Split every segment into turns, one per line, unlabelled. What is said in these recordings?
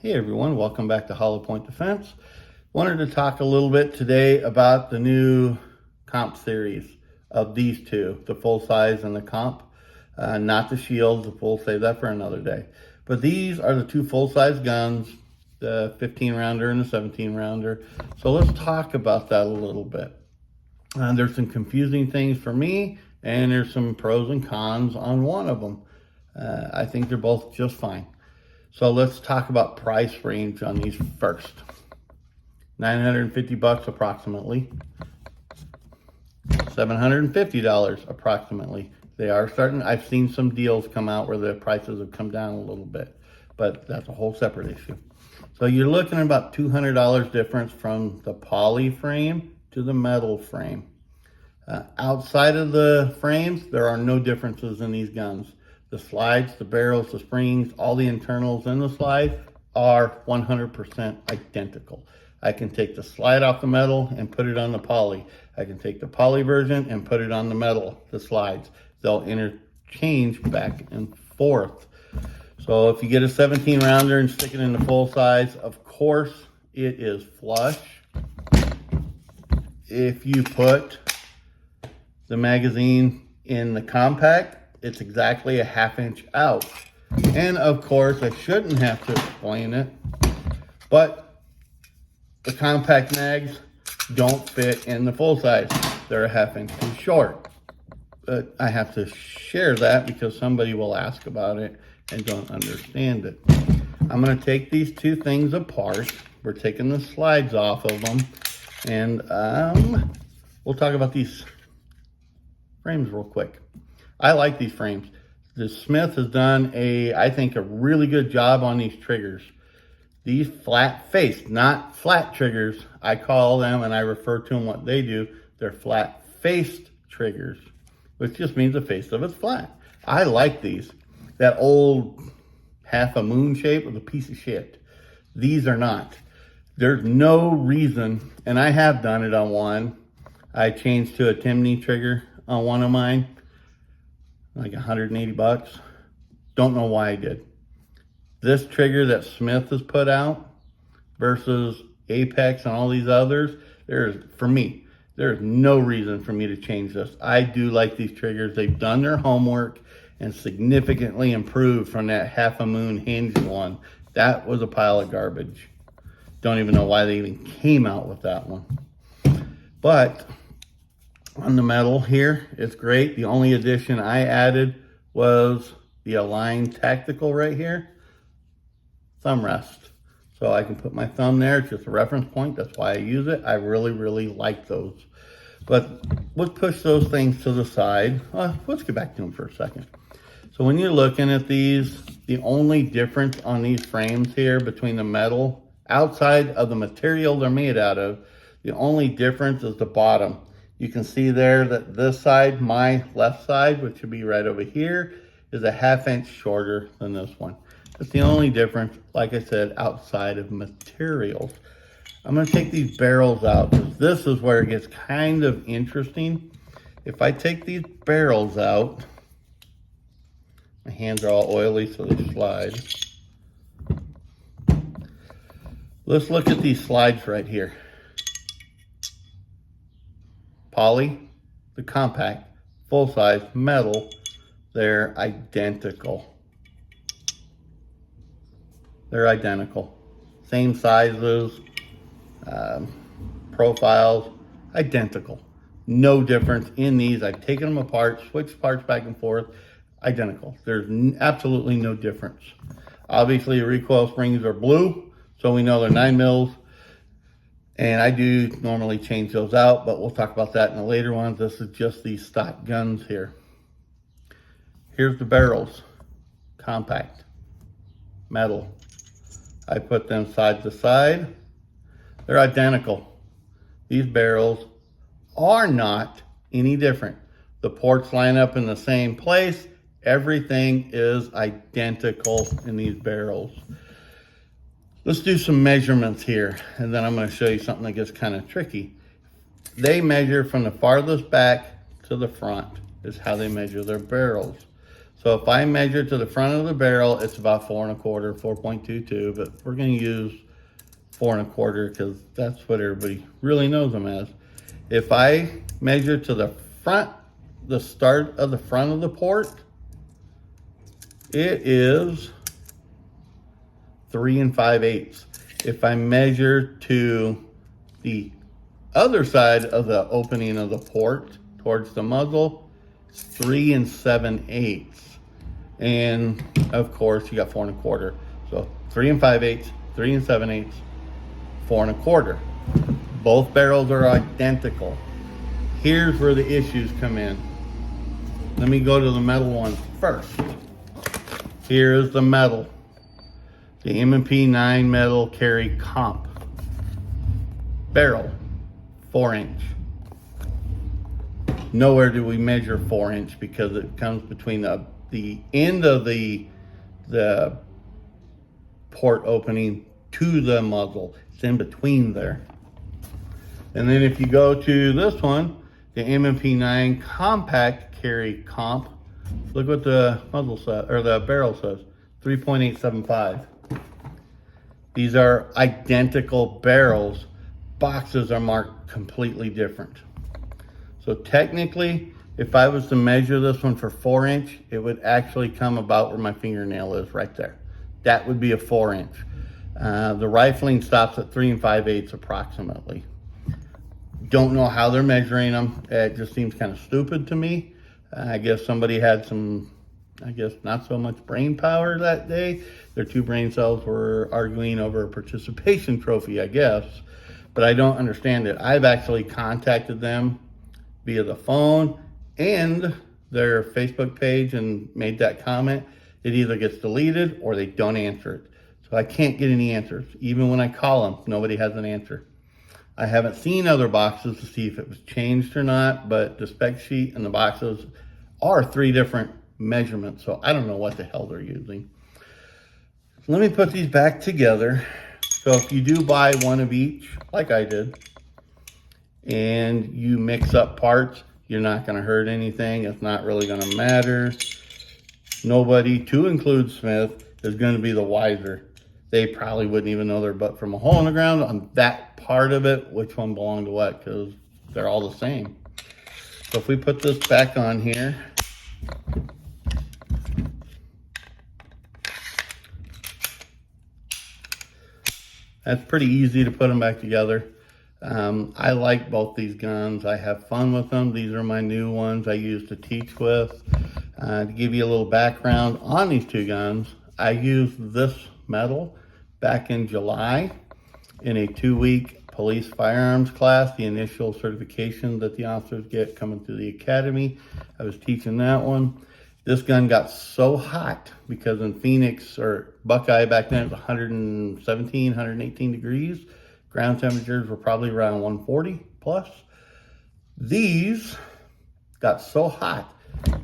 Hey everyone, welcome back to Hollow Point Defense. Wanted to talk a little bit today about the new comp series of these two, the full size and the comp, not the shields. We'll save that for another day. But these are the two full size guns, the 15 rounder and the 17 rounder. So let's talk about that a little bit. There's some confusing things for me, and there's some pros and cons on one of them. I think they're both just fine. So let's talk about price range on these first. $950 approximately. $750 approximately. They are starting, I've seen some deals come out where the prices have come down a little bit, but that's a whole separate issue. So you're looking at about $200 difference from the poly frame to the metal frame. Outside of the frames, there are no differences in these guns. The slides, the barrels, the springs, all the internals in the slide are 100% identical. I can take the slide off the metal and put it on the poly. I can take the poly version and put it on the metal, the slides. They'll interchange back and forth. So if you get a 17 rounder and stick it in the full size, of course it is flush. If you put the magazine in the compact, it's exactly a 1/2 inch out. And of course, I shouldn't have to explain it, but the compact mags don't fit in the full size. They're a 1/2 inch too short. But I have to share that because somebody will ask about it and don't understand it. I'm gonna take these two things apart. We're taking the slides off of them, and we'll talk about these frames real quick. I like these frames. The Smith has done I think a really good job on these triggers. These flat faced, not flat triggers, I call them, and I refer to them what they do. They're flat faced triggers, which just means the face of it's flat. I like these. That old half a moon shape was a piece of shit. These are not. There's no reason, and I have done it on one. I changed to a Timney trigger on one of mine. Like $180. Don't know why I did. This trigger that Smith has put out versus Apex and all these others, for me, there's no reason for me to change this. I do like these triggers. They've done their homework and significantly improved from that half a moon hinge one. That was a pile of garbage. Don't even know why they even came out with that one. But on the metal here, it's great. The only addition I added was the Align Tactical right here, thumb rest. So I can put my thumb there. It's just a reference point. That's why I use it. I really, really like those. But let's push those things to the side. Let's get back to them for a second. So when you're looking at these, the only difference on these frames here between the metal, outside of the material they're made out of, the only difference is the bottom. You can see there that this side, my left side, which should be right over here, is a 1/2 inch shorter than this one. That's the only difference, like I said, outside of materials. I'm gonna take these barrels out because this is where it gets kind of interesting. If I take these barrels out, my hands are all oily so they slide. Let's look at these slides right here. Poly, the compact, full size, metal, they're identical. They're identical. Same sizes, profiles, identical. No difference in these. I've taken them apart, switched parts back and forth, identical. There's absolutely no difference. Obviously, the recoil springs are blue, so we know they're 9 mils. And I do normally change those out, but we'll talk about that in the later ones. This is just these stock guns here. Here's the barrels, compact, metal. I put them side to side. They're identical. These barrels are not any different. The ports line up in the same place. Everything is identical in these barrels. Let's do some measurements here, and then I'm going to show you something that gets kind of tricky. They measure from the farthest back to the front is how they measure their barrels. So if I measure to the front of the barrel, it's about 4 1/4, 4.22, but we're gonna use 4 1/4 because that's what everybody really knows them as. If I measure to the front, the start of the front of the port, it is 3 5/8. If I measure to the other side of the opening of the port towards the muzzle, it's 3 7/8. And of course you got 4 1/4. So 3 5/8, 3 7/8, 4 1/4. Both barrels are identical. Here's where the issues come in. Let me go to the metal one first. Here's the metal. The M&P 9 metal carry comp. Barrel, 4-inch. Nowhere do we measure 4-inch because it comes between the end of the port opening to the muzzle. It's in between there. And then if you go to this one, the M&P 9 compact carry comp, look what the muzzle says, or the barrel says, 3.875. These are identical barrels. Boxes are marked completely different. So technically, if I was to measure this one for 4-inch, it would actually come about where my fingernail is right there. That would be a 4-inch. The rifling stops at 3 5/8 approximately. Don't know how they're measuring them. It just seems kind of stupid to me. I guess somebody had some, not so much brain power that day. Their 2 brain cells were arguing over a participation trophy, I guess. But I don't understand it. I've actually contacted them via the phone and their Facebook page and made that comment. It either gets deleted or they don't answer it. So I can't get any answers. Even when I call them, nobody has an answer. I haven't seen other boxes to see if it was changed or not, but the spec sheet and the boxes are 3 different measurements. So I don't know what the hell they're using. So let me put these back together. So if you do buy one of each, like I did, and you mix up parts, you're not going to hurt anything. It's not really going to matter. Nobody, to include Smith, is going to be the wiser. They probably wouldn't even know their butt from a hole in the ground on that part of it, which one belonged to what, because they're all the same. So if we put this back on here, that's pretty easy to put them back together. I like both these guns. I have fun with them. These are my new ones I use to teach with. To give you a little background on these 2 guns, I used this metal back in July in a 2-week police firearms class, the initial certification that the officers get coming through the academy. I was teaching that one. This gun got so hot because in Phoenix, or Buckeye back then, it was 117, 118 degrees. Ground temperatures were probably around 140 plus. These got so hot,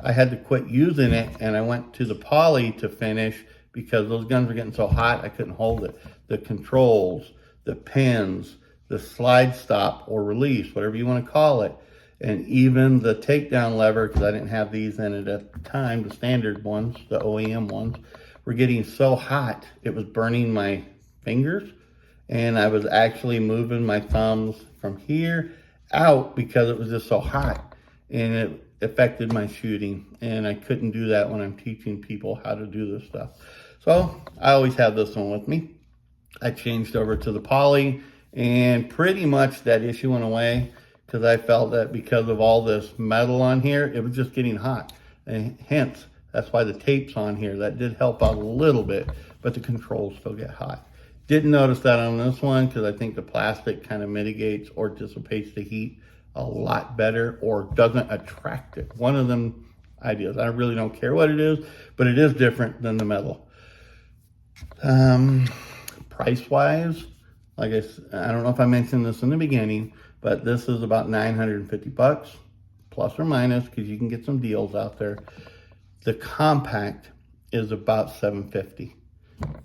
I had to quit using it, and I went to the poly to finish because those guns were getting so hot I couldn't hold it. The controls, the pins, the slide stop or release, whatever you want to call it, and even the takedown lever, because I didn't have these in it at the time, the standard ones, the OEM ones, were getting so hot it was burning my fingers, and I was actually moving my thumbs from here out because it was just so hot, and it affected my shooting, and I couldn't do that when I'm teaching people how to do this stuff. So I always have this one with me. I changed over to the poly, and pretty much that issue went away because I felt that because of all this metal on here, it was just getting hot. And hence, that's why the tape's on here. That did help out a little bit, but the controls still get hot. Didn't notice that on this one because I think the plastic kind of mitigates or dissipates the heat a lot better, or doesn't attract it. One of them ideas. I really don't care what it is, but it is different than the metal. Price-wise, like I don't know if I mentioned this in the beginning, but this is about 950 bucks, plus or minus, because you can get some deals out there. The compact is about 750,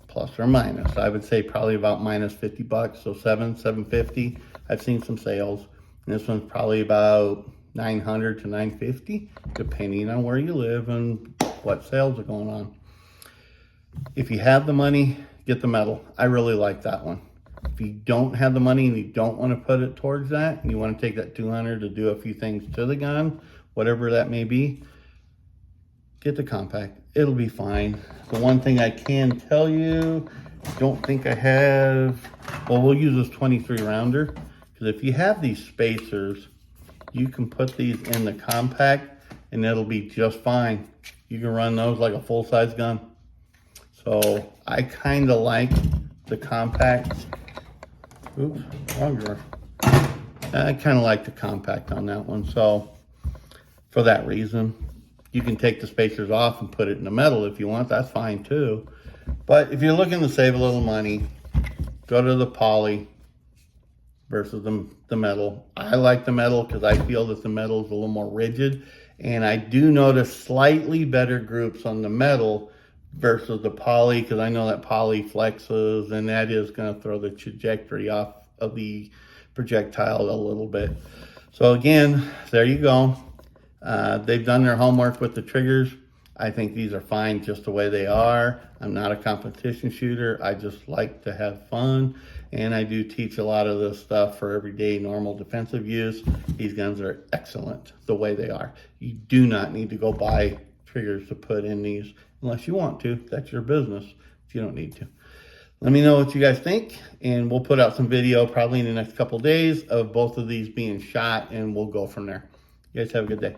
plus or minus. I would say probably about minus 50 bucks, so 750. I've seen some sales. And this one's probably about 900 to 950, depending on where you live and what sales are going on. If you have the money, get the metal. I really like that one. If you don't have the money and you don't want to put it towards that, and you want to take that $200 to do a few things to the gun, whatever that may be, get the compact. It'll be fine. The one thing I can tell you, don't think I have, well, we'll use this 23 rounder, because if you have these spacers, you can put these in the compact and it'll be just fine. You can run those like a full-size gun. So I kind of like the compact. Oops, wrong drawer. I kind of like the compact on that one. So for that reason, you can take the spacers off and put it in the metal if you want. That's fine too. But if you're looking to save a little money, go to the poly versus the metal. I like the metal because I feel that the metal is a little more rigid. And I do notice slightly better groups on the metal versus the poly, because I know that poly flexes and that is going to throw the trajectory off of the projectile a little bit. So again, there you go. They've done their homework with the triggers. I think these are fine just the way they are. I'm not a competition shooter. I just like to have fun. And I do teach a lot of this stuff for everyday normal defensive use. These guns are excellent the way they are. You do not need to go buy triggers to put in these unless you want to. That's your business if you don't need to. Let me know what you guys think, and we'll put out some video probably in the next couple days of both of these being shot, and we'll go from there. You guys have a good day.